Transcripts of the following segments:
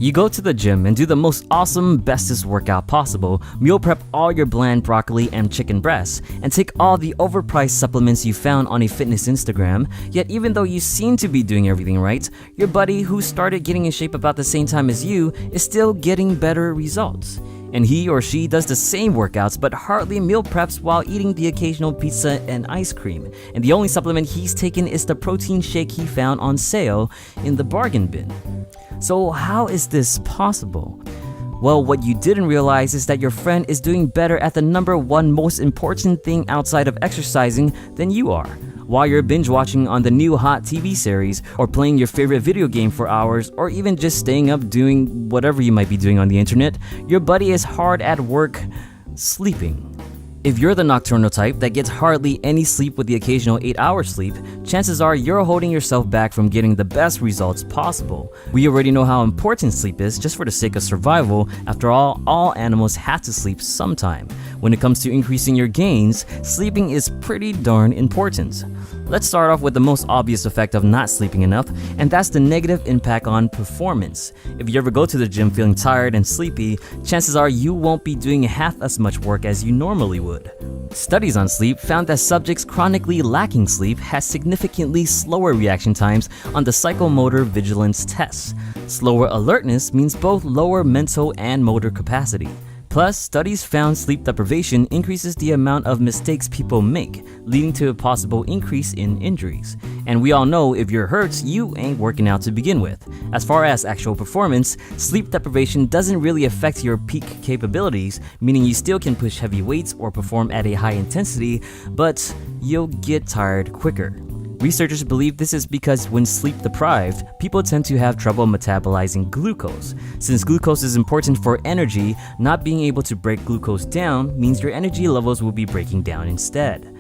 You go to the gym and do the most awesome, bestest workout possible, meal prep all your bland broccoli and chicken breasts, and take all the overpriced supplements you found on a fitness Instagram, yet even though you seem to be doing everything right, your buddy who started getting in shape about the same time as you is still getting better results. And he or she does the same workouts but hardly meal preps while eating the occasional pizza and ice cream, and the only supplement he's taken is the protein shake he found on sale in the bargain bin. So how is this possible? Well, what you didn't realize is that your friend is doing better at the number one most important thing outside of exercising than you are. While you're binge watching on the new hot TV series, or playing your favorite video game for hours, or even just staying up doing whatever you might be doing on the internet, your buddy is hard at work sleeping. If you're the nocturnal type that gets hardly any sleep with the occasional 8-hour sleep, chances are you're holding yourself back from getting the best results possible. We already know how important sleep is just for the sake of survival. After all animals have to sleep sometime. When it comes to increasing your gains, sleeping is pretty darn important. Let's start off with the most obvious effect of not sleeping enough, and that's the negative impact on performance. If you ever go to the gym feeling tired and sleepy, chances are you won't be doing half as much work as you normally would. Studies on sleep found that subjects chronically lacking sleep had significantly slower reaction times on the psychomotor vigilance tests. Slower alertness means both lower mental and motor capacity. Plus, studies found sleep deprivation increases the amount of mistakes people make, leading to a possible increase in injuries. And we all know if you're hurt, you ain't working out to begin with. As far as actual performance, sleep deprivation doesn't really affect your peak capabilities, meaning you still can push heavy weights or perform at a high intensity, but you'll get tired quicker. Researchers believe this is because when sleep deprived, people tend to have trouble metabolizing glucose. Since glucose is important for energy, not being able to break glucose down means your energy levels will be breaking down instead.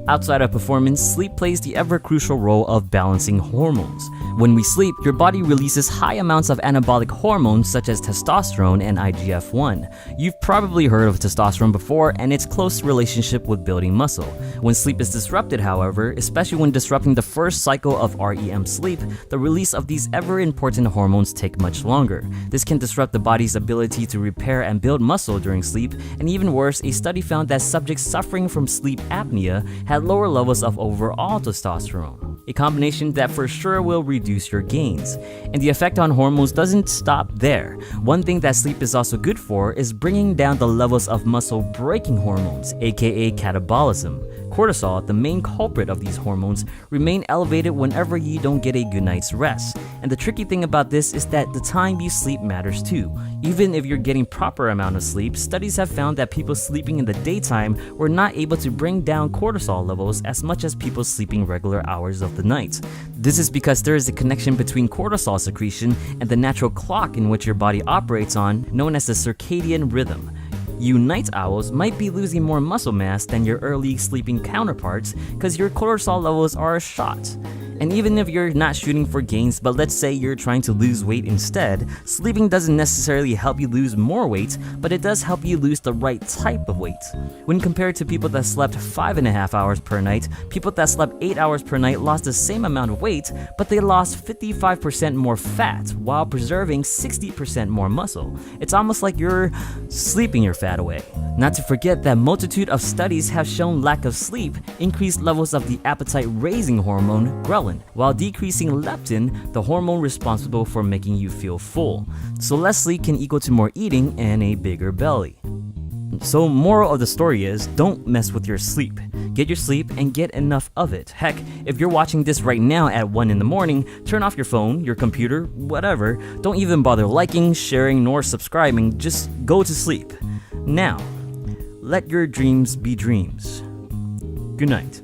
Outside of performance, sleep plays the ever-crucial role of balancing hormones. When we sleep, your body releases high amounts of anabolic hormones such as testosterone and IGF-1. You've probably heard of testosterone before and its close relationship with building muscle. When sleep is disrupted, however, especially when disrupting the first cycle of REM sleep, the release of these ever-important hormones take much longer. This can disrupt the body's ability to repair and build muscle during sleep, and even worse, a study found that subjects suffering from sleep apnea had lower levels of overall testosterone, a combination that for sure will reduce your gains. And the effect on hormones doesn't stop there. One thing that sleep is also good for is bringing down the levels of muscle-breaking hormones, aka catabolism. Cortisol, the main culprit of these hormones, remain elevated whenever you don't get a good night's rest. And the tricky thing about this is that the time you sleep matters too. Even if you're getting proper amount of sleep, studies have found that people sleeping in the daytime were not able to bring down cortisol levels as much as people sleeping regular hours of the night. This is because there is a connection between cortisol secretion and the natural clock in which your body operates on, known as the circadian rhythm. You night owls might be losing more muscle mass than your early sleeping counterparts because your cortisol levels are shot. And even if you're not shooting for gains, but let's say you're trying to lose weight instead, sleeping doesn't necessarily help you lose more weight, but it does help you lose the right type of weight. When compared to people that slept 5.5 hours per night, people that slept 8 hours per night lost the same amount of weight, but they lost 55% more fat while preserving 60% more muscle. It's almost like you're sleeping your fat away. Not to forget that multitude of studies have shown lack of sleep increased levels of the appetite-raising hormone ghrelin, while decreasing leptin, the hormone responsible for making you feel full. So less sleep can equal to more eating and a bigger belly. So moral of the story is, don't mess with your sleep. Get your sleep and get enough of it. Heck, if you're watching this right now at 1 in the morning, turn off your phone, your computer, whatever. Don't even bother liking, sharing, nor subscribing. Just go to sleep. Now, let your dreams be dreams. Good night.